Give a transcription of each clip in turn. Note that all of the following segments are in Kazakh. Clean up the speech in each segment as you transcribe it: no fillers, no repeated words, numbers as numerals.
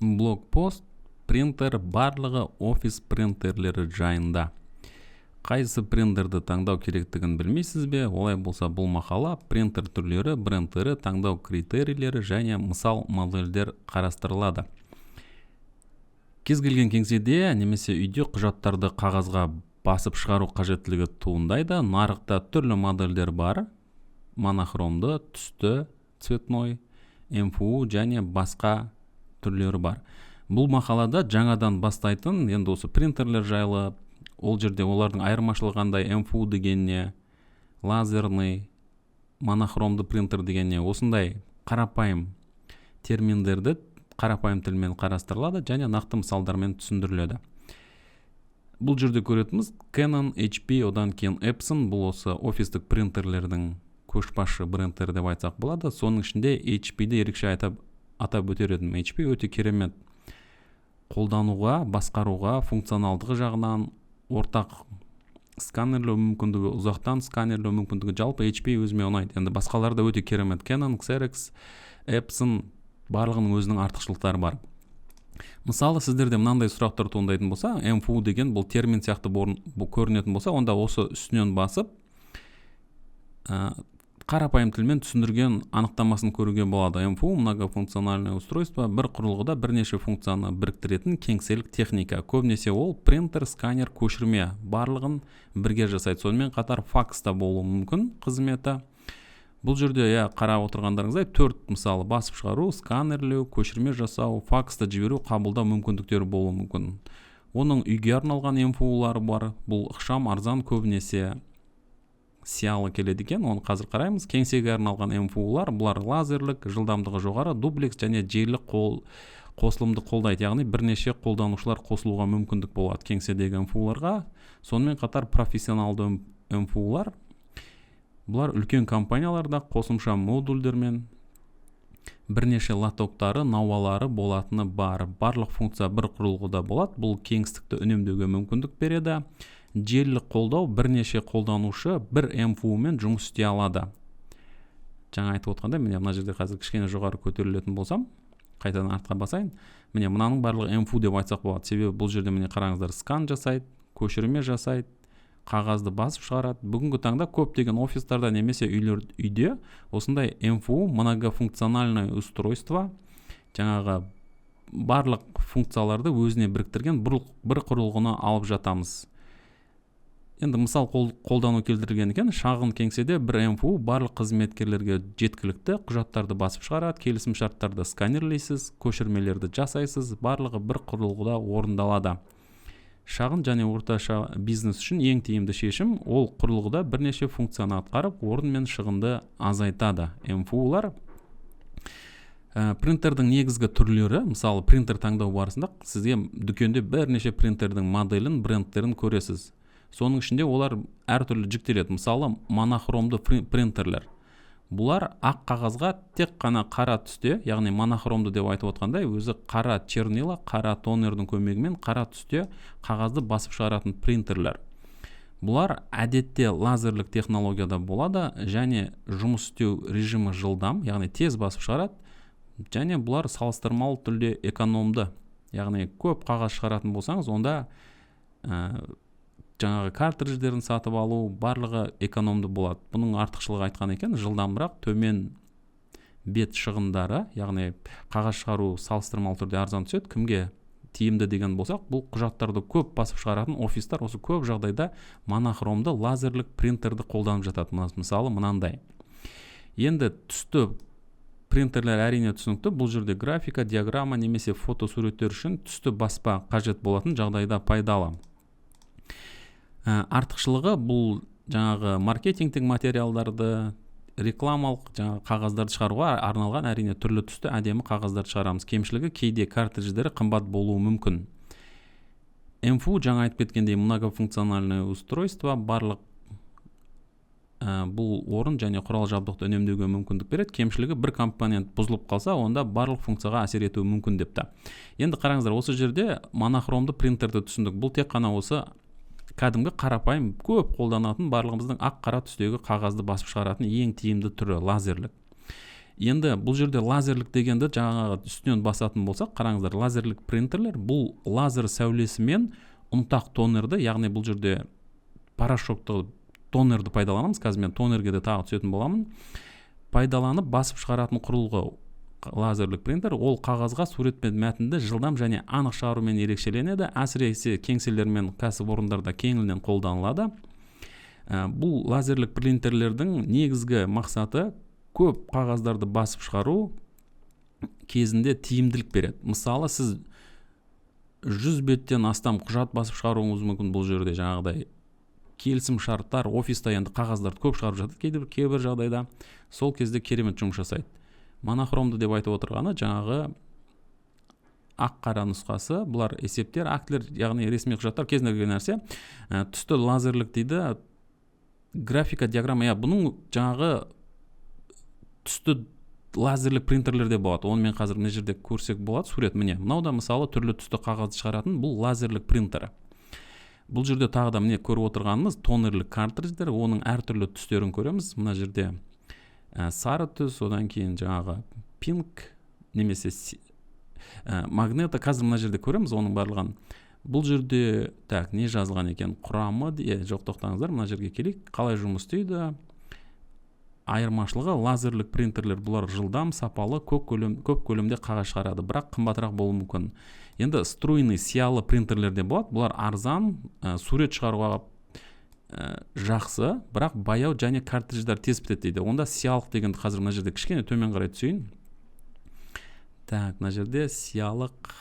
Блокпост принтер барлығы офис принтерлері жайында. Қайсы принтерді таңдау керектігін білмейсіз бе? Олай болса бұл мақала принтер түрлері, брендтері, таңдау критерийлері және мысал модельдер қарастырылады. Кез келген кеңседе немесе үйде құжаттарды қағазға басып шығару қажеттілігі туындайды. Нарықта түрлі модельдер бар. Монохромды, түсті, цветной, МФУ және басқа түрлері бар. Бұл мақалада жаңадан бастайтын, енді осы принтерлер жайлы, ол жерде олардың айырмашылығы қандай, МФУ дегенне, лазерный, монохромды принтер дегенне, осындай қарапайым терминдерді қарапайым тілмен қарастырылады және нақты мысалдармен түсіндіріледі. Бұл жерде көретініміз Canon, HP, одан кейін Epson, бұл осы офистік принтерлердің көшбасшы брендтері деп айтсақ болады. Соның ішінде HP-ді ерекше атап өтер едім. HP өте керемет қолдануға, басқаруға, функционалдығы жағынан ортақ сканерлеу мүмкіндігі, ұзақтан сканерлеу мүмкіндігі, жалпы HP өзіме ұнайды. Енді басқалар да өте керемет. Canon, Xerox, Epson барлығының өзінің артықшылықтары бар. Мысалы, сіздерде мынандай сұрақтар туындайтын болса, МФУ деген бұл термин сияқты көрінетін болса, онда осы үстінен басып қарапайым тілмен түсіндірген анықтамасын көруге болады. МФУ многофункциональное устройство, бір құрылғыда бірнеше функцияны біріктіретін кеңселік техника. Көбінесе ол принтер, сканер, көшірме барлығын бірге жасайды. Сонымен қатар факс та болуы мүмкін қызметі. Бұл жерде қарап отырғандарыңыздай 4 мысалы басып шығару, сканерлеу, көшірме жасау, факсты жіберу, қабылдау мүмкіндіктері болуы мүмкін. Оның үйге арналған МФУ-лары бар. Бұл ықшам, арзан, көбінесе сиялы келеді екен, оны қазір қараймыз. Кеңсеге арналған МФУ-лар, бұлар лазерлік, жылдамдығы жоғары, дуплекс және желілік қосылымды қолдайды, яғни бірнеше қолданушылар қосылуға мүмкіндік болады кеңседегі МФУ-ларға. Сонымен қатар профессионалды МФУ-лар, бұлар үлкен компанияларда қосымша модульдермен бірнеше лотоктары, науалары болатыны бар. Барлық функция бір құрылғыда болады. Бұл кеңістікті үнемдеуге мүмкіндік береді. Желілік қолдау, бірнеше қолданушы бір МФУ-мен жұмыс істей алады. Жаңа айтып отқанда, міне мына жерде қазір кішкене жоғары көтерілетін болсам, қайтадан артқа басайын. Міне мынаның барлығы МФУ деп айтсақ болады. Себебі бұл жерде міне қараңыздар, скан жасайды, көшірме жасайды, қағазды басып шығарады. Бүгінгі таңда көптеген офистарда немесе үйде осындай МФУ многофункциональное устройство, жаңағы барлық функцияларды өзіне біріктірген бір құрылғыны алып жатамыз. Енді мысал қолдану келтірген екен, шағын кеңседе бір МФУ барлық қызметкерлерге жеткілікті, құжаттарды басып шығарады, келісім шарттарды сканерлейсіз, көшірмелерді жасайсыз, барлығы бір құрылғыда орындалады. Шағын және орташа бизнес үшін ең тиімді шешім ол құрылғыда бірнеше функцияны атқарып, орын мен шығынды азайтады. МФУ-лар принтердің негізгі түрлері, мысалы принтер таңдау барысында сізге дүкенде бірнеше принтердің моделін, брендтерін көресіз. Соның ішінде олар әртүрлі жіктеледі. Мысалы монохромды принтерлер. Бұлар ақ қағазға тек қана қара түсте, яғни монохромды деп айтып отқандай, өзі қара чернила, қара тонердің көмегімен қара түсте қағазды басып шығаратын принтерлер. Бұлар әдетте лазерлік технологияда болады және жұмыс істеу режимі жылдам, яғни тез басып шығарады, және бұлар салыстырмалы түрде экономды, яғни көп қағаз шығаратын болсаңыз, онда жаңағы картридждерін сатып алу барлығы экономды болады. Бұның артықшылығы айтқан екен, жылдамырақ, төмен бет шығындары, яғни қағаз шығару салыстырмалы түрде арзан түседі. Кімге тиімді деген болсақ, бұл құжаттарды көп басып шығаратын офистар осы көп жағдайда монохромды лазерлік принтерді қолданып жатады. Мысалы мынандай. Енді түсті принтерлер әрине түсінікті. Бұл жерде графика, диаграмма немесе фотосуреттер үшін түсті баспа қажет болатын жағдайда пайдалы. Артықшылығы бұл жаңағы маркетингтік материалдарды, рекламалық жаңағы қағаздарды шығаруға арналған әрине түрлі түсті әдемі қағаздарды шығарамыз. Кемшілігі кейде картридждері қымбат болуы мүмкін. МФУ жаңа айтып кеткендей многофункциональное устройство барлық бұл орын және құрал жабдықты үнемдеуге мүмкіндік береді. Кемшілігі бір компонент бұзылып қалса, онда барлық функцияға әсер етуі мүмкін депті. Енді қараңыздар, осы жерде монохромды принтерді түсіндік. Бұл тек қана осы кәдімгі қарапайым көп қолданатын барлығымыздың ақ қара түстегі қағазды басып шығаратын ең тиімді түрі лазерлік. Енді бұл жерде лазерлік дегенді жаңағы үстінен басатын болсақ, қараңыздар, лазерлік принтерлер бұл лазер сәулесімен ұнтақ тонерді, яғни бұл жерде порошокты тонерді пайдаланамыз. Қазір мен тонерге де тағы түсетін боламын. Пайдаланып басып шығаратын құрылғы лазерлік принтер. Ол қағазға сурет пен мәтінді жылдам және анық шығарумен ерекшеленеді. Әсіресе кеңселер мен кәсіпорындарда кеңінен қолданылады. Бұл лазерлік принтерлердің негізгі мақсаты көп қағаздарды басып шығару кезінде тиімділік береді. Мысалы, сіз 100 беттен астам құжат басып шығаруыңыз мүмкін. Бұл жерде жаңағыдай келісім шарттар, офиста енді қағаздарды көп шығарып жатады кейбір жағдайда. Сол кезде керемет жұмыс жасайды. Монохромды деп айтып отырғаны жаңағы ақ-қара нұсқасы, бұлар есептер, актілер, яғни ресми құжаттар кезіндегі нәрсе. Түсті лазерлік дейді, графика, диаграмма, бұның жаңағы түсті лазерлік принтерлерде болады. Оны мен қазір мына жерде көрсек болады, сурет міне. Мынау да мысалы түрлі түсті қағазды шығаратын бұл лазерлік принтері. Бұл жерде тағы да міне көріп отырғанымыз тонерлік картридждер, оның әртүрлі түстерін көреміз. Мына жерде сары түс, одан кейін жаңағы пинк, немесе магнета. Қазір мына жерде көреміз оның барлығын. Бұл жерде не жазылған екен? Құрамы, жоқ, тоқтаңыздар, мына жерге келейік. Қалай жұмыс істейді? Айырмашылығы, лазерлік принтерлер бұлар жылдам, сапалы, көп көлемде қағаз шығарады, бірақ қымбатырақ болуы мүмкін. Енді струйный сиялы принтерлерде болады. Бұлар арзан, сурет шығаруға жақсы, бірақ баяу және картридждар тез бітеді дейді. Онда сиялық дегенді қазір мына жерде кішкене төмен қарай түсейін. Мына жерде сиялық.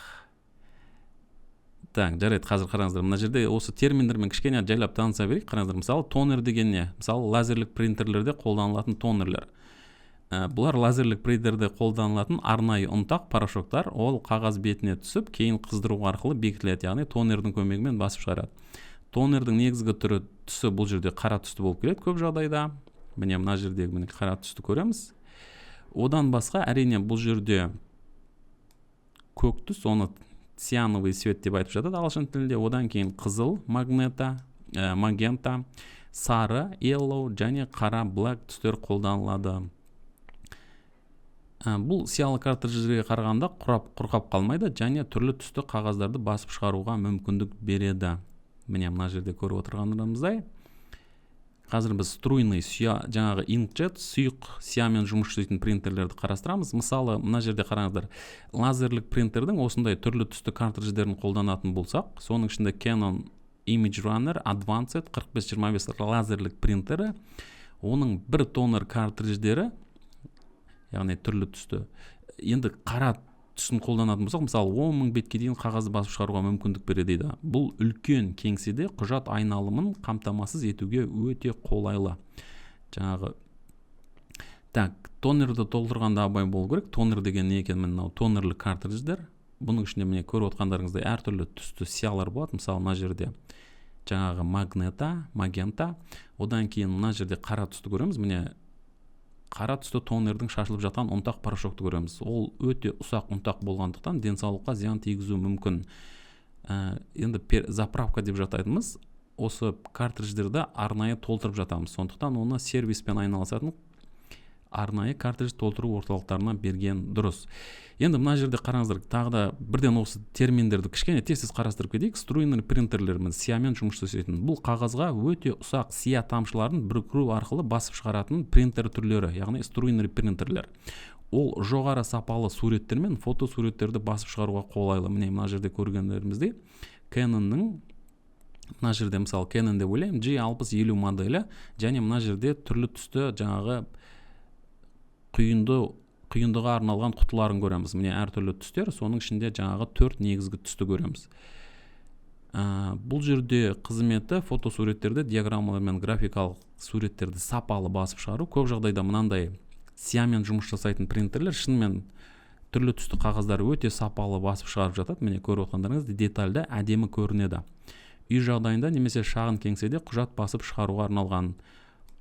Жарайды, қазір қараңыздар, мына жерде осы терминдермен кішкене жайлап таныса берейік. Қараңыздар, мысалы тонер деген не? Мысалы лазерлік принтерлерде қолданылатын тонерлер. Бұлар лазерлік принтерде қолданылатын арнайы ұнтақ порошоктар. Ол қағаз бетіне түсіп, кейін қыздыру арқылы бекітіледі, яғни тонердің көмегімен басып шығарады. Тонердің негізгі түрі түсі бұл жерде қара түсті болып келеді көп жағдайда. Міне мына жердегі қара түсті көреміз. Одан басқа әрине бұл жерде көк түс, оны циановый свет деп айтып жатады ағылшын тілінде. Одан кейін қызыл, магента, сары, yellow және қара, black түстер қолданылады. Бұл сиялы картридждерге қарағанда құрғап қалмайды және түрлі түсті қағаздарды басып шығаруға мүмкіндік береді. Міне мына жерде көріп отырғанымыздай. Қазір біз струйный жаңағы инкджет, сұйық сиямен жұмыс істейтін принтерлерді қарастырамыз. Мысалы, мына жерде қараңыздар, лазерлік принтердің осындай түрлі түсті картридждерін қолданатын болсақ, соның ішінде Canon Image Runner Advanced 4525 лазерлік принтері, оның бір тонер картридждері, яғни түрлі түсті, енді қара түсін қолданатын болсақ, мысалы 10.000 бетке дейін қағазды басып шығаруға мүмкіндік береді дейді. Бұл үлкен кеңседе құжат айналымын қамтамасыз етуге өте қолайлы. Жаңағы тонерді толтырғанда абай болу керек. Тонер деген не екен? Мынау тонерлік картридждер. Бұның ішінде міне көріп отқандарыңыздай әртүрлі түсті сиялар болады. Мысалы мына жерде жаңағы магента, одан кейін мына жерде қара түсті көреміз. Міне қара түсті тонердің шашылып жатқан ұнтақ порошокты көреміз. Ол өте ұсақ ұнтақ болғандықтан денсаулыққа зиян тигізуі мүмкін. Енді заправка деп жататынымыз, осы картридждерді арнайы толтырып жатамыз. Сондықтан оны сервиспен айналысатын арнайы картридж толтыру орталықтарына берген дұрыс. Енді мына жерде қараңыздар, тағы да бірден осы терминдерді кішкене тез қарастырып кетейік. Струйный принтерлермен, сиямен жұмыс жасайтын. Бұл қағазға өте ұсақ сия тамшыларын біріктіру арқылы басып шығаратын принтер түрлері, яғни струйный принтерлер. Ол жоғары сапалы суреттер мен фотосуреттерді басып шығаруға қолайлы. Міне мына жерде көргендеріміздей Canon'ның, мына жерде мысалы Canon деп ойлаймын, G6050 моделі, және мына жерде түрлі түсті жаңағы құйындыға арналған құтыларын көреміз. Міне әртүрлі түстер, соның ішінде жаңағы 4 негізгі түсті көреміз. Бұл жерде қызметі фотосуреттерді, диаграммалар мен графикалық суреттерді сапалы басып шығару. Көп жағдайда мынандай сиямен жұмыс жасайтын принтерлер шынымен түрлі түсті қағаздары өте сапалы басып шығарып жатады. Міне көріп отқандарыңыз детальда әдемі көрінеді. Үй жағдайында немесе шағын кеңседе құжат басып шығаруға арналған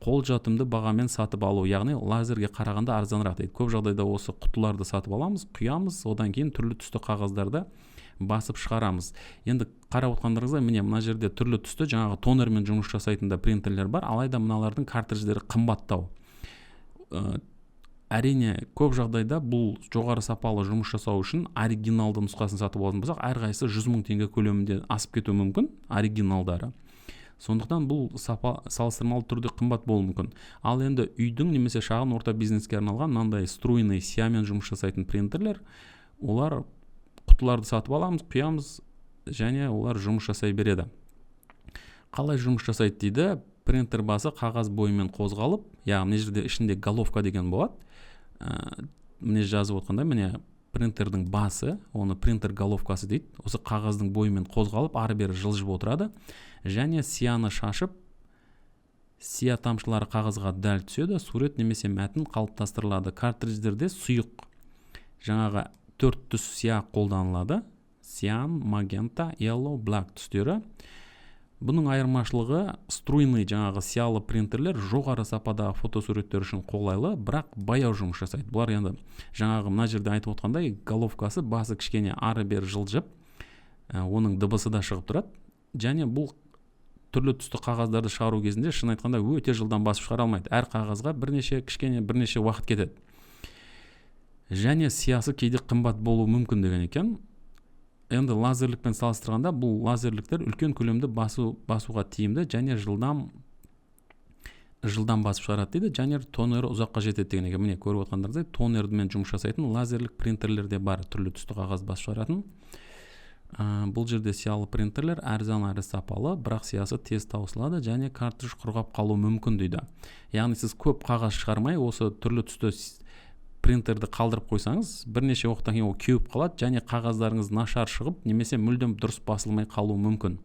қол жатымды бағамен сатып алу, яғни лазерге қарағанда арзанырақ дейді. Көп жағдайда осы құтыларды сатып аламыз, құямыз, одан кейін түрлі түсті қағаздарды басып шығарамыз. Енді қарап отқандарыңызда міне мына жерде түрлі түсті жаңағы тонермен жұмыс жасайтын да принтерлер бар, алайда мыналардың картридждері қымбаттау. әрине көп жағдайда бұл жоғары сапалы жұмыс жасау үшін оригиналды нұсқасын сатып алатын болсақ, әрқайсысы 100 000 теңге көлемінде асып кетуі мүмкін оригиналдары. Сондықтан бұл салыстырмалы түрде қымбат болуы мүмкін. Ал енді үйдің немесе шағын орта бизнеске арналған мынандай струйный сиямен жұмыс жасайтын принтерлер, олар құтыларды сатып аламыз, құямыз және олар жұмыс жасай береді. Қалай жұмыс жасайды дейді? Принтер басы қағаз бойымен қозғалып, яғни мына жерде ішінде головка деген болады. Міне жазып отқандай, міне принтердің басы, оны принтер головкасы дейді. Осы қағаздың бойымен қозғалып, ары бері жылжып отырады. Және сияны шашып, сия тамшылары қағазға дәл түседі, сурет немесе мәтін қалыптастырылады. Картридждерде сұйық жаңағы 4 түс сия қолданылады. Сиян, магента, yellow, black түстері. Бұның айырмашылығы струйный жаңағы сиялы принтерлер жоғары сападағы фотосуреттер үшін қолайлы, бірақ баяу жұмыс жасайды. Бұлар енді жаңағы мына жерде айтып отқандай головкасы басы кішкене ары бері жылжып, оның дыбысы да шығып тұрады. Және бұл түрлі түсті қағаздарды шығару кезінде шын айтқанда өте жылдам басып шығара алмайды. Әр қағазға бірнеше уақыт кетеді. Және сиясы кейде қымбат болуы мүмкін деген екен. Енді лазерлікпен салыстырғанда бұл лазерліктер үлкен көлемді басуға тиімді және жылдам басып шығарады дейді. Және тонері ұзаққа жетеді деген екен. Міне көріп отқандарыңыздай тонермен жұмыс жасайтын лазерлік принтерлерде бар, түрлі түсті қағаз басып шығаратын. Бұл жерде сиялы принтерлер арзан әрі сапалы, бірақ сиясы тез таусылады және картридж құрғап қалуы мүмкін дейді. Яғни сіз көп қағаз шығармай, осы түрлі түсті принтерді қалдырып қойсаңыз, бірнеше уақыттан кейін ол кеуіп қалады және қағаздарыңыз нашар шығып, немесе мүлдем дұрыс басылмай қалуы мүмкін.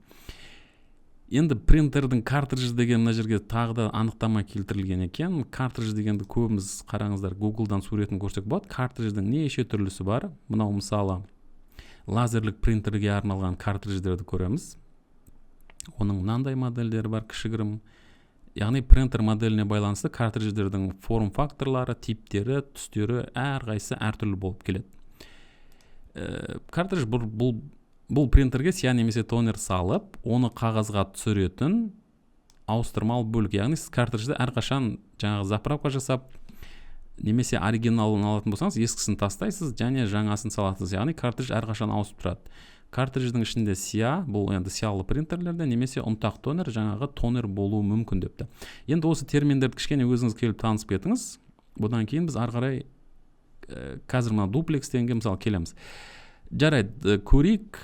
Енді принтердің картридж деген мына жерге тағы да анықтама келтірілген екен. Картридж дегенді көбіміз қараңыздар, Google-дан суретін көрсек болады. Картридждің неше түрлісі бар. Мынау мысалы лазерлік принтерге арналған картридждерді көреміз. Оның мынандай модельдері бар, кішігірім. Яғни принтер моделіне байланысты картридждердің форм факторлары, типтері, түстері әрқайсысы әртүрлі болып келеді. Картридж бұл принтерге сия немесе тонер салып, оны қағазға түсіретін ауыстырмалы бөлік. Яғни сіз картриджді әрқашан жаңағы заправка жасап, немесе оригиналын алатын болсаңыз, ескісін тастайсыз және жаңасын саласыз. Яғни картридж әрқашан ауысып тұрады. Картридждің ішінде сия, бұл енді сиялы принтерлерде, немесе ұнтақ тонер, жаңағы тонер болуы мүмкін депті. Енді осы терминдерді кішкене өзіңіз келіп танысып кетіңіз. Бұдан кейін біз ары қарай қазір мына дуплекс дегенге мысалы келеміз. Жарайды, көрейік.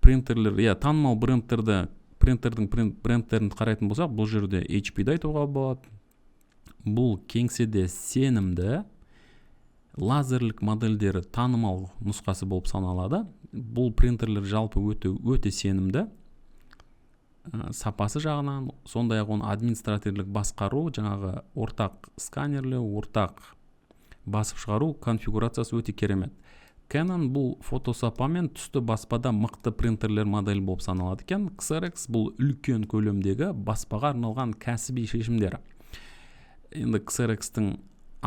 Принтерлер, танымал принтердің брендтерін қарайтын болсақ, бұл жерде HP-ді айтуға болады. Бұл кеңседе сенімді лазерлік модельдері танымал нұсқасы болып саналады. Бұл принтерлер жалпы өте сенімді. Сапасы жағынан, сондай-ақ оны административтік басқару, жаңағы ортақ сканерлеу, ортақ басып шығару конфигурациясы өте керемет. Canon бұл фотосапа мен түсті баспада мықты принтерлер модель болып саналады екен. XRX бұл үлкен көлемдегі баспаға арналған кәсіби шешімдер. Енді XRX-тің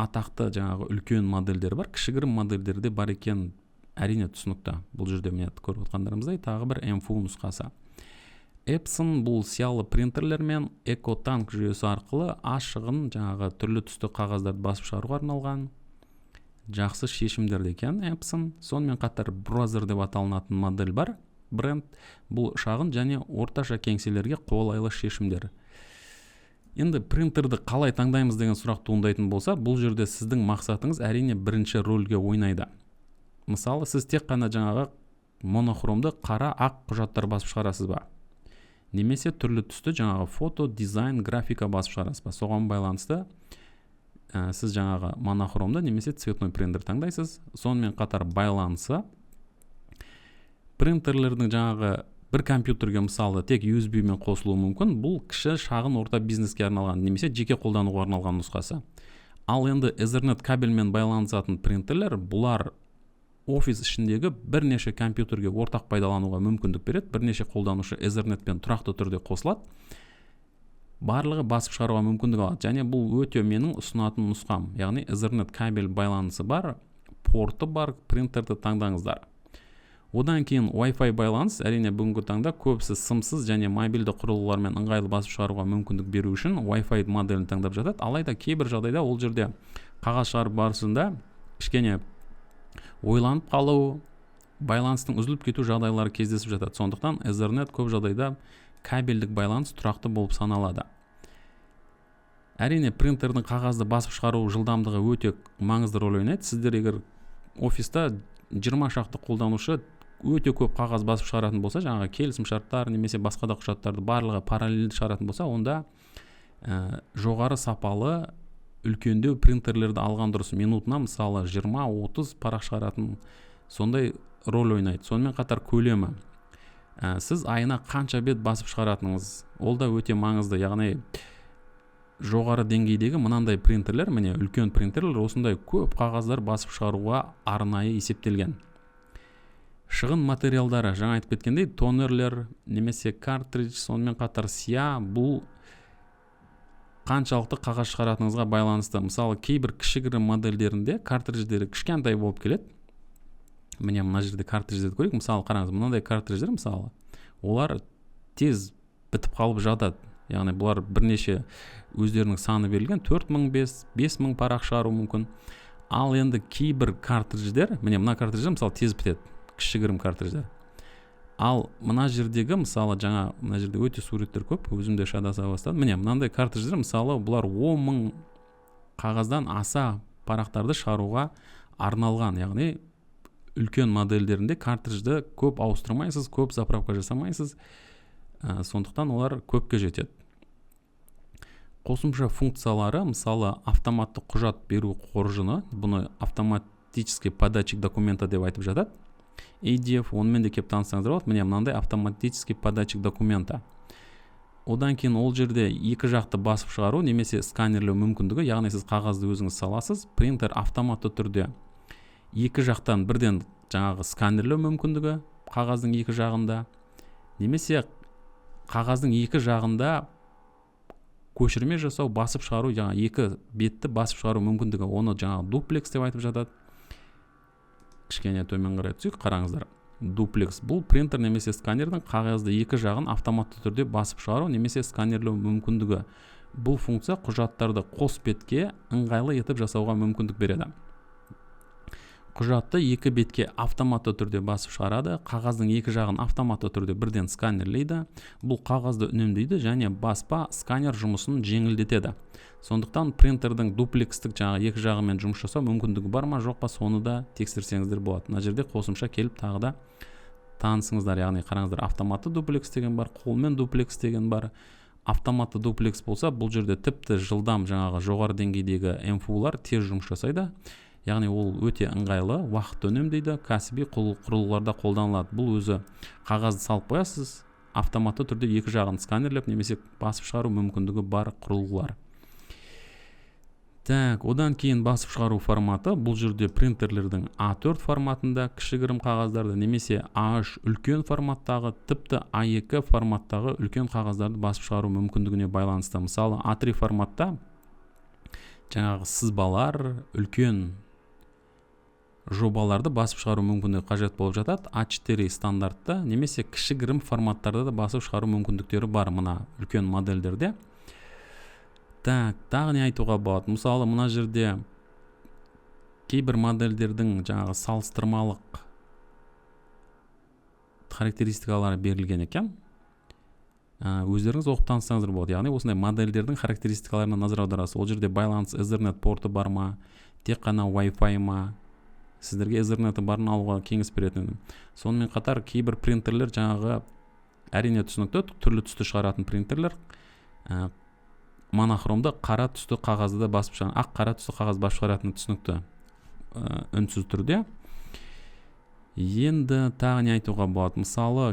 атақты жаңағы үлкен модельдері бар, кішігірім модельдері де бар екен, әрине түсінікті. Бұл жерде міне көріп отқандарымыздай тағы бір MFU нұсқасы. Epson бұл сиялы принтерлер мен EcoTank жүйесі арқылы ашығын жаңағы түрлі түсті қағаздарды басып шығаруға арналған жақсы шешімдер екен Epson. Сонымен қатар Brother деп аталынатын модель бар, бренд. Бұл шағын және орташа кеңселерге қолайлы шешімдер. Енді принтерді қалай таңдаймыз деген сұрақ туындайтын болса, бұл жерде сіздің мақсатыңыз әрине бірінші рөлге ойнайды. Мысалы, сіз тек қана жаңағы монохромды қара ақ құжаттар басып шығарасыз ба? Немесе түрлі түсті жаңағы фото, дизайн, графика басып шығарасыз ба? Соған байланысты сіз жаңағы монохромды немесе цветной принтер таңдайсыз. Сонымен қатар байланысы принтерлердің жаңағы бір компьютерге мысалы тек USB мен қосылуы мүмкін. Бұл кіші шағын орта бизнеске арналған немесе жеке қолдануға арналған нұсқасы. Ал енді Ethernet кабельмен байланысатын принтерлер, бұлар офис ішіндегі бірнеше компьютерге ортақ пайдалануға мүмкіндік береді. Бірнеше қолданушы Ethernetпен тұрақты түрде қосылады. Барлығы басып шығаруға мүмкіндік алады. Және бұл өте менің ұсынатын нұсқам. Яғни Ethernet кабель байланысы бар, порты бар принтерді таңдаңыздар. Одан кейін Wi-Fi байланыс, әрине бүгінгі таңда көбісі сымсыз және мобильді құрылғылармен ыңғайлы басып шығаруға мүмкіндік беру үшін Wi-Fi моделін таңдап жатады. Алайда кейбір жағдайда ол жерде қағаз шығару барысында кішкене ойланып қалу, байланыстың үзіліп кету жағдайлары кездесіп жатады. Сондықтан Ethernet көп жағдайда кабельдік байланыс тұрақты болып саналады. Әрине принтердің қағазды басып шығару жылдамдығы өте маңызды рөл ойнайды. Сіздер егер офиста 20 шақты қолданушы өте көп қағаз басып шығаратын болса, жаңағы келісім шарттар немесе басқа да құжаттарды барлығы параллельді шығаратын болса, онда жоғары сапалы үлкендеу принтерлерді алған дұрыс. Минутына мысалы 20-30 парақ шығаратын сондай рөл ойнайды. Сонымен қатар көлемі. Сіз айына қанша бет басып шығаратыныңыз, ол да өте маңызды. Яғни жоғары деңгейдегі мынандай принтерлер, міне үлкен принтерлер осындай көп қағаздар басып шығаруға арнайы есептелген. Шығын материалдары, жаңа айтып кеткендей, тонерлер немесе картридж, сонымен қатар сия, бұл қаншалықты қағаз шығаратыныңызға байланысты. Мысалы, кейбір кішігірім модельдерінде картридждері кішкентай болып келеді. Міне мына жерде картридждерді көрейік. Мысалы, қараңыз, мынандай картридждер, мысалы, олар тез бітіп қалып жатады. Яғни бұлар бірнеше өздерінің саны берілген, 4000-5000 парақ шығару мүмкін. Ал енді кейбір картридждер, міне мына картридждер мысалы тез бітеді, кішігірім картридждер. Ал мына жердегі, мысалы, жаңа мына жерде өте суреттер көп, өзімде шадаса бастадым. Міне мынандай картридждер, мысалы, бұлар 10 000 қағаздан аса парақтарды шығаруға арналған. Яғни үлкен модельдерінде картриджді көп ауыстырмайсыз, көп заправка жасамайсыз. Сондықтан олар көпке жетеді. Қосымша функциялары, мысалы, автоматты құжат беру қоржыны, бұны автоматический податчик документа деп айтып жатады. ADF, онымен де кеп танысаңыздар болады. Міне мынандай автоматический податчик документа. Одан кейін ол жерде екі жақты басып шығару немесе сканерлеу мүмкіндігі, яғни сіз қағазды өзіңіз саласыз, принтер автоматты түрде екі жақтан бірден жаңағы сканерлеу мүмкіндігі қағаздың екі жағында, немесе қағаздың екі жағында көшірме жасау, басып шығару, жаңа екі бетті басып шығару мүмкіндігі, оны жаңа дуплекс деп айтып жатады. Кішкене төмен қарай түсейік, қараңыздар. Дуплекс бұл принтер немесе сканердің қағазды екі жағын автоматты түрде басып шығару немесе сканерлеу мүмкіндігі. Бұл функция құжаттарды қос бетке ыңғайлы етіп жасауға мүмкіндік береді. Құжатты екі бетке автоматты түрде басып шығарады, қағаздың екі жағын автоматты түрде бірден сканерлейді. Бұл қағазды үнемдейді және баспа сканер жұмысын жеңілдетеді. Сондықтан принтердің дуплекстік жаңағы екі жағымен жұмыс жасау мүмкіндігі бар ма, жоқ па, соны да тексерсеңіздер болады. Мына жерде қосымша келіп тағы да танысыңыздар. Яғни қараңыздар, автоматты дуплекс деген бар, қолмен дуплекс деген бар. Автоматты дуплекс болса, бұл жерде тіпті жылдам жаңағы жоғары деңгейдегі MFU-лар тез жұмыс жасайды. Яғни ол өте ыңғайлы, уақыт үнемдейді, кәсіби құрылғыларда қолданылады. Бұл өзі қағазды салып қоясыз, автоматты түрде екі жағын сканерлеп немесе басып шығару мүмкіндігі бар құрылғылар. Так, одан кейін басып шығару форматы, бұл жерде принтерлердің A4 форматында кішігірім қағаздарды немесе A3 үлкен форматтағы, тіпті A2 форматтағы үлкен қағаздарды басып шығару мүмкіндігіне байланысты. Мысалы, A3 форматта жаңағы сызбалар, үлкен жобаларды басып шығару мүмкіндігі қажет болып жатады. A4 стандартты немесе кішігірім форматтарда да басып шығару мүмкіндіктері бар мына үлкен модельдерде. Так, тағы не айтуға болады? Мысалы, мына жерде кейбір модельдердің жаңағы салыстырмалық характеристикалары берілген екен. Өздеріңіз оқып танысаңыздар болады. Яғни осындай модельдердің характеристикаларына назар аударасыз. Ол жерде байланыс Ethernet порты бар ма, тек қана Wi-Fi ма, сіздерге Ethernet барын алуға кеңес беретін. Сонымен қатар кейбір принтерлер жаңағы әрине түсінікті, түрлі түсті шығаратын принтерлер монохромды қара түсті қағазды басып шығаратын, ақ қара түсті қағаз басып шығаратын түсінікті үнсіз түрде. Енді тағы не айтуға болады? Мысалы,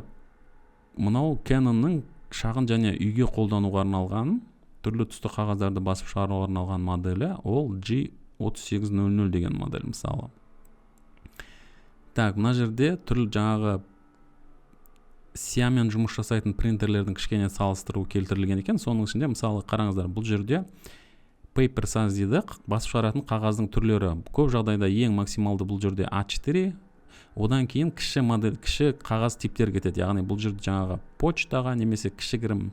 мынау Canonның шағын және үйге қолдануға арналған түрлі түсті қағаздарды басып шығаруға арналған моделі, ол G3800 деген модель мысалы. Так, мына жерде түрлі жаңағы сиямен жұмыс жасайтын принтерлердің кішкене салыстыру келтірілген екен. Соның ішінде мысалы қараңыздар, бұл жерде paper size дейді, басып шығаратын қағаздың түрлері. Көп жағдайда ең максималды бұл жерде A4, одан кейін кіші модель, кіші қағаз типтер кетеді. Яғни бұл жерде жаңағы почтаға немесе кішігірім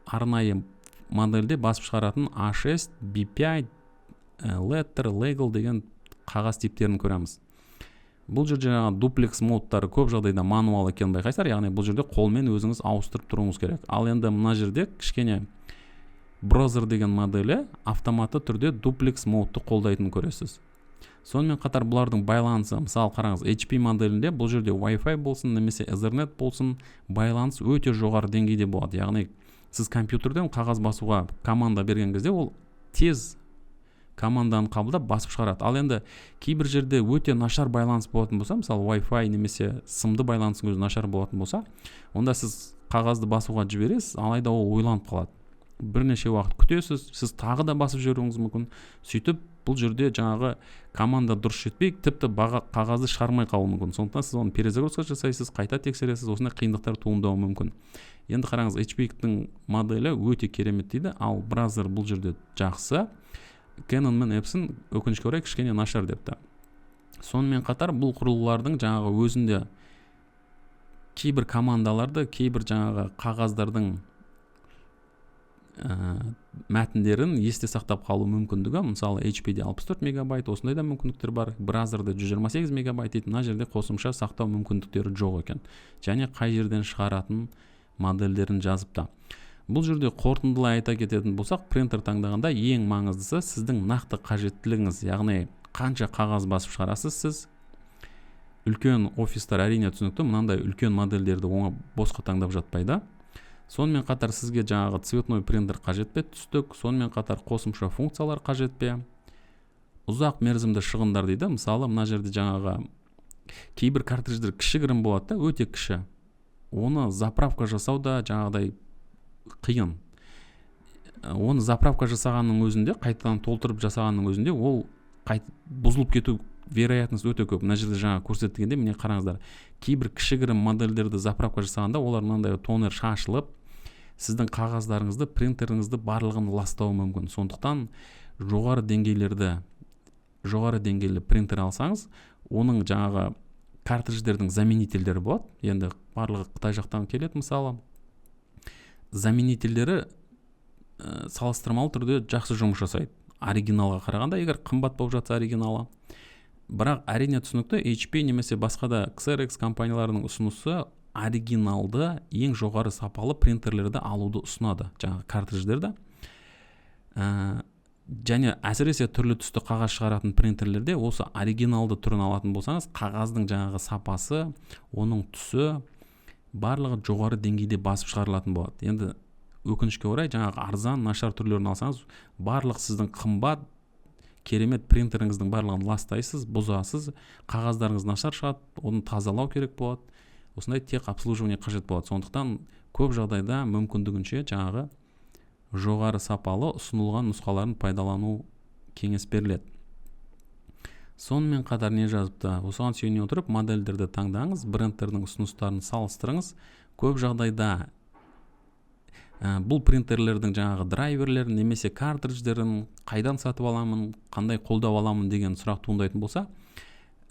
арнайы модельде басып шығаратын A6, B5, letter, legal деген қағаз типтерін көреміз. Бұл жерде жаңағы дуплекс модтары көп жағдайда мануал екенін байқайсыздар, яғни бұл жерде қолмен өзіңіз ауыстырып тұруыңыз керек. Ал енді мына жерде кішкене browser деген моделі автоматты түрде дуплекс модты қолдайтынын көресіз. Сонымен қатар бұлардың байланысы, мысалы қараңыз, HP моделінде бұл жерде Wi-Fi болсын, немесе Ethernet болсын, байланыс өте жоғары деңгейде болады. Яғни сіз компьютерден қағаз басуға команда берген кезде ол тез команданы қабылдап басып шығарады. Ал енді кейбір жерде өте нашар байланыс болатын болса, мысалы Wi-Fi немесе сымды байланысың өзі нашар болатын болса, онда сіз қағазды басуға жібересіз, алайда ол ойланып қалады. Бірнеше уақыт күтесіз, сіз тағы да басып жіберуіңіз мүмкін. Сөйтіп бұл жерде жаңағы команда дұрыс жетпей, тіпті қағазды шығармай қалуы мүмкін. Сондықтан сіз оны перезагрузка жасайсыз, қайта тексересіз, осындай қиындықтар туындауы мүмкін. Енді қараңыз, HP-дің моделі өте керемет дейді, ал Browser бұл жерде жақсы. Canon мен Epson өкінішке орай кішкене нашар депті. Сонымен қатар бұл құрылғылардың жаңағы өзінде кейбір командаларды, кейбір жаңағы қағаздардың мәтіндерін есте сақтап қалу мүмкіндігі, мысалы HP-де 64 мегабайт, осындай да мүмкіндіктер бар. Browser-да 128 мегабайт дейді, мына жерде қосымша сақтау мүмкіндіктері жоқ екен. Және қай жерден шығаратын модельдерін жазыпты. Бұл жерде қорытындылай айта кететін болсақ, принтер таңдағанда ең маңыздысы сіздің нақты қажеттілігіңіз, яғни қанша қағаз басып шығарасыз сіз. Үлкен офистар әрине түсінікті, мынандай үлкен модельдерді босқа таңдап жатпайды. Сонымен қатар сізге жаңағы цветной принтер қажет пе, түстік, сонымен қатар қосымша функциялар қажет пе, ұзақ мерзімді шығындар дейді. Мысалы мына жерде жаңағы кейбір картридждер кішігірім болады да, өте кіші. Оны заправка жасау да жаңағыдай қиын. Оны заправка жасағанның өзінде, қайтадан толтырып жасағанның өзінде ол бұзылып кету вероятность өте көп. Мына жерде жаңа көрсетілгенде, міне қараңыздар, кейбір кішігірім модельдерді заправка жасағанда олар мынандай тонер шашылып, сіздің қағаздарыңызды, принтеріңізді барлығын ластауы мүмкін. Сондықтан жоғары деңгейлі принтер алсаңыз, оның жаңағы картридждердің заменительдері болады. Енді барлығы Қытай жақтан келеді, мысалы. Заменительдері салыстырмалы түрде жақсы жұмыс жасайды. Оригиналға қарағанда, егер қымбат болып жатса оригиналы. Бірақ әрине түсінікті, HP немесе басқа да Xerox компанияларының ұсынысы оригиналды, ең жоғары сапалы принтерлерді алуды ұсынады, жаңағы картридждерді. Және әсіресе түрлі түсті қағаз шығаратын принтерлерде осы оригиналды түрін алатын болсаңыз, қағаздың жаңағы сапасы, оның түсі барлығы жоғары деңгейде басып шығарылатын болады. Енді өкінішке орай жаңағы арзан, нашар түрлерін алсаңыз, барлық сіздің қымбат, керемет принтеріңіздің барлығын ластайсыз, бұзасыз, қағаздарыңыз нашар шығады, оны тазалау керек болады. Осындай тек обслуживание қажет болады. Сондықтан көп жағдайда мүмкіндігінше жаңағы жоғары сапалы ұсынылған нұсқаларын пайдалану кеңес беріледі. Сонымен қатар не жазыпты? Осыған сүйене отырып, модельдерді таңдаңыз, брендтердің ұсыныстарын салыстырыңыз. Көп жағдайда бұл принтерлердің жаңағы драйверлерін немесе картридждерін қайдан сатып аламын, қандай қолдау аламын деген сұрақ туындайтын болса,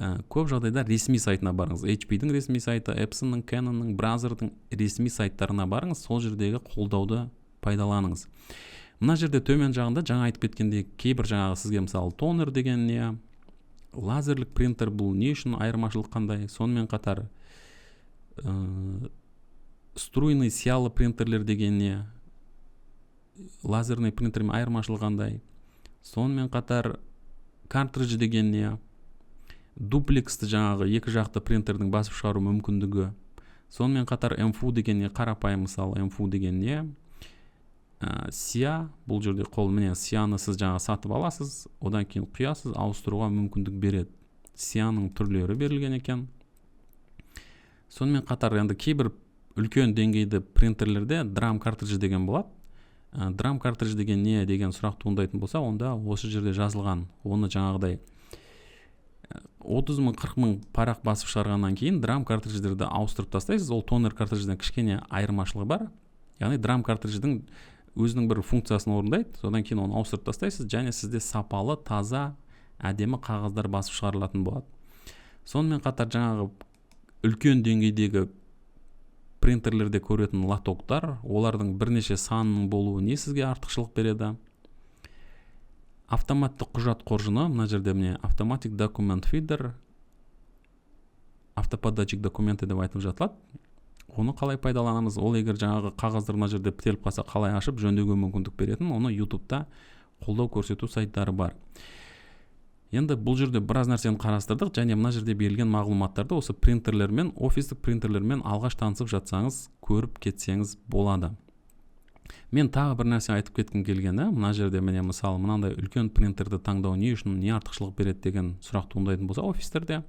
көп жағдайда ресми сайтына барыңыз. HP-дің ресми сайты, Epson-ның, Canon-ның, Browser-дің ресми сайттарына барыңыз, сол жердегі қолдауды пайдаланыңыз. Мына жерде төмен жағында жаңа айтып кеткендей, кейбір жаңағы сізге мысалы тонер деген не, лазерлік принтер бұл не үшін, айырмашылық қандай, сонымен қатар струйный сиялы принтерлер деген не, лазерный принтермен айырмашылық қандай, сонымен қатар картридж деген не, дуплексті жаңағы екі жақты принтердің басып шығару мүмкіндігі, сонымен қатар MFU деген не, қарапайым мысалы MFU деген не, сия, бұл жерде міне сияны сіз жаңа сатып аласыз, одан кейін құясыз, ауыстыруға мүмкіндік береді. Сияның түрлері берілген екен. Сонымен қатар енді кейбір үлкен деңгейді принтерлерде драм картридж деген болады. Драм картридж деген не деген сұрақ туындайтын болса, онда осы жерде жазылған. Оны жаңағыдай 30 мың, 40 мың парақ басып шығарғаннан кейін драм картридждерді ауыстырып тастайсыз. Ол тонер картриджден кішкене айырмашылығы бар. Яғни драм картридждің өзінің бір функциясын орындайды, содан кейін оны ауыстырып тастайсыз, және сізде сапалы, таза, әдемі қағаздар басып шығарылатын болады. Сонымен қатар жаңағы үлкен деңгейдегі принтерлерде көретін лотоктар, олардың бірнеше санының болуы не сізге артықшылық береді? автоматты құжат қоржыны, мына жерде міне Automatic Document Feeder, автоподатчик документы деп айтып жатылады. Оны қалай пайдаланамыз? Ол егер жаңағы қағаздар мына жерде бітеліп қалса қалай ашып жөндеуге мүмкіндік беретін, оны YouTube-та қолдау көрсету сайттары бар. Енді бұл жерде біраз нәрсені қарастырдық, және мына жерде берілген мағлұматтарды осы принтерлермен, офистік принтерлермен алғаш танысып жатсаңыз, көріп кетсеңіз болады. Мен тағы бір нәрсе айтып кеткім келгені, мына жерде міне мысалы мынандай үлкен принтерді таңдау не үшін, не артықшылық береді деген сұрақ туындайтын болса офистерде,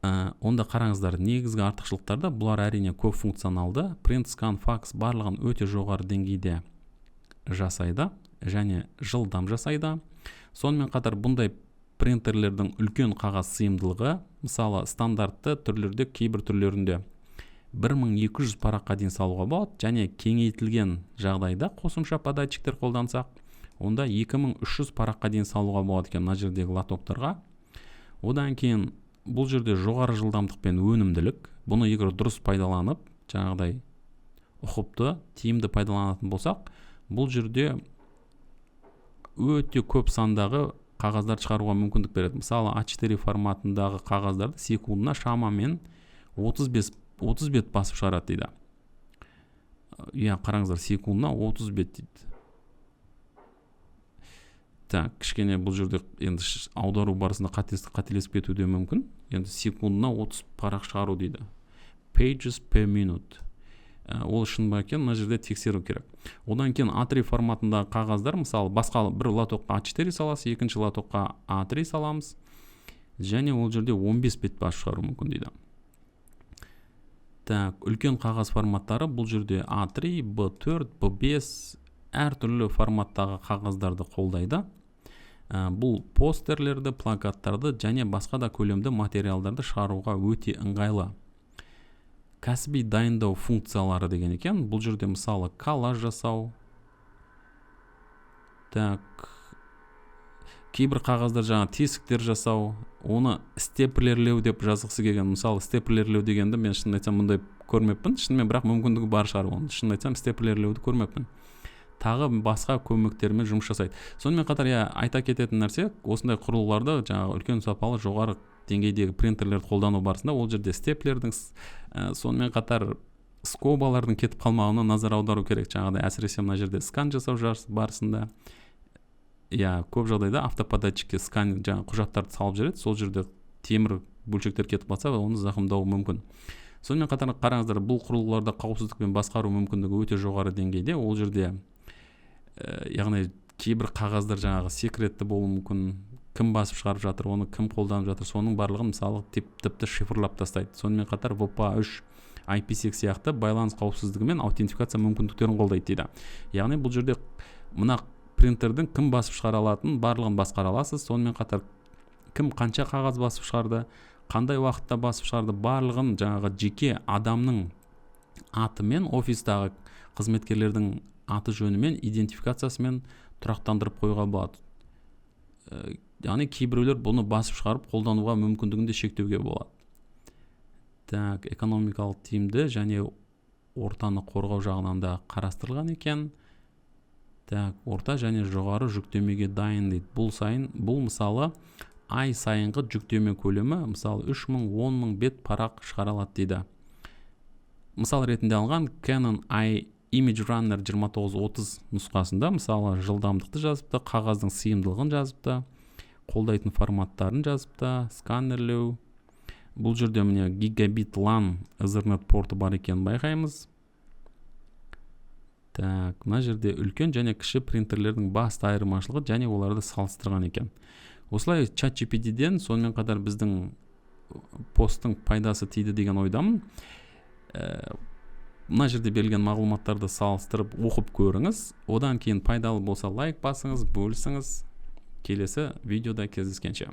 онда қараңыздар, негізгі артықшылықтарда бұлар әрине көп функционалды, print, scan, fax барлығын өте жоғары деңгейде жасайды және жылдам жасайды. Сонымен қатар бұндай принтерлердің үлкен қағаз сыйымдылығы, мысалы стандартты түрлерде, кейбір түрлерінде 1200 параққа дейін салуға болады, және кеңейтілген жағдайда қосымша податчиктер қолдансақ, онда 2300 параққа дейін салуға болады екен мына жердегі лотоктарға. Одан кейін бұл жерде жоғары жылдамдық пен өнімділік, бұны егер дұрыс пайдаланып, жаңағыдай ұқыпты, тиімді пайдаланатын болсақ, бұл жерде өте көп сандағы қағаздар шығаруға мүмкіндік береді. Мысалы A4 форматындағы қағаздарды секундына шамамен 30 бет басып шығарады дейді. Иә, қараңыздар, секундына 30 бет дейді. Так, кішкене бұл жерде енді аудару барысында қателесіп кетуде мүмкін. Енді секундына 30 парақ шығару дейді. Pages per minute. Ол шын ба екен, мына жерде тексеру керек. Одан кейін A3 форматындағы қағаздар, мысалы басқа бір лотокқа A4 саласыз, екінші лотокқа A3 саламыз, және ол жерде 15 бет басып шығару мүмкін дейді. Так, үлкен қағаз форматтары бұл жерде A3, B4, B5 әртүрлі форматтағы қағаздарды қолдайды. Бұл постерлерді, плакаттарды және басқа да көлемді материалдарды шығаруға өте ыңғайлы. Кәсіби дайындау функциялары деген екен. Бұл жерде мысалы коллаж жасау. Так, кейбір қағаздар жаңа тесіктер жасау, оны степлерлеу деп жазғысы келген. Мысалы степлерлеу дегенді мен шын айтсам мұндай көрмеппін. Шынымен бірақ мүмкіндігі бар шығар оны. Шын айтсам степлерлеуді көрмеппін. Тағы басқа көмектермен жұмыс жасайды. Сонымен қатар айта кететін нәрсе, осындай құрылғыларды жаңағы үлкен сапалы жоғары деңгейдегі принтерлерді қолдану барысында ол жерде степлердің сонымен қатар скобалардың кетіп қалмауына назар аудару керек. Жаңағыдай әсіресе мына жерде скан жасау барысында көп жағдайда автоподатчикке скан жаңа құжаттарды салып жібереді. Сол жерде темір бөлшектер кетіп қалса, оны зақымдауы мүмкін. Сонымен қатар қараңыздар, бұл құрылғыларда қауіпсіздікпен басқару мүмкіндігі өте жоғары деңгейде. Ол жерде яғни кейбір қағаздар жаңағы секретті болуы мүмкін, кім басып шығарып жатыр, оны кім қолданып жатыр, соның барлығын мысалы тіпті шифрлап тастайды. Сонымен қатар WPA3, IPsec сияқты байланыс қауіпсіздігі мен аутентификация мүмкіндіктерін қолдайды дейді. Яғни бұл жерде мына принтердің кім басып шығара алатынын барлығын басқара аласыз. Сонымен қатар кім қанша қағаз басып шығарды, қандай уақытта басып шығарды, барлығын жаңағы жеке адамның атымен, офистағы қызметкерлердің аты жөнімен, идентификациясымен тұрақтандырып қоюға болады. Яғни кейбіреулер бұны басып шығарып қолдануға мүмкіндігінде шектеуге болады. Так, экономикалық тиімді және ортаны қорғау жағынан да қарастырылған екен. Так, орта және жоғары жүктемеге дайын дейді. Бұл мысалы ай сайынғы жүктеме көлемі мысалы 3000, 10000 бет парақ шығара алады дейді. Мысал ретінде алған Canon Image Runner 2930 нұсқасында мысалы жылдамдықты жазыпты, қағаздың сыйымдылығын жазыпты, қолдайтын форматтарын жазыпты, сканерлеу. Бұл жерде міне гигабит LAN Ethernet порты бар екенін байқаймыз. Так, мына жерде үлкен және кіші принтерлердің басты айырмашылығы және оларды салыстырған екен. Осылай ChatGPT-ден сонымен қатар біздің посттың пайдасы тиді деген ойдамын. Мына жерде берілген мағлұматтарды салыстырып оқып көріңіз. Одан кейін пайдалы болса лайк басыңыз, бөлісіңіз. Келесі видеода кездескенше.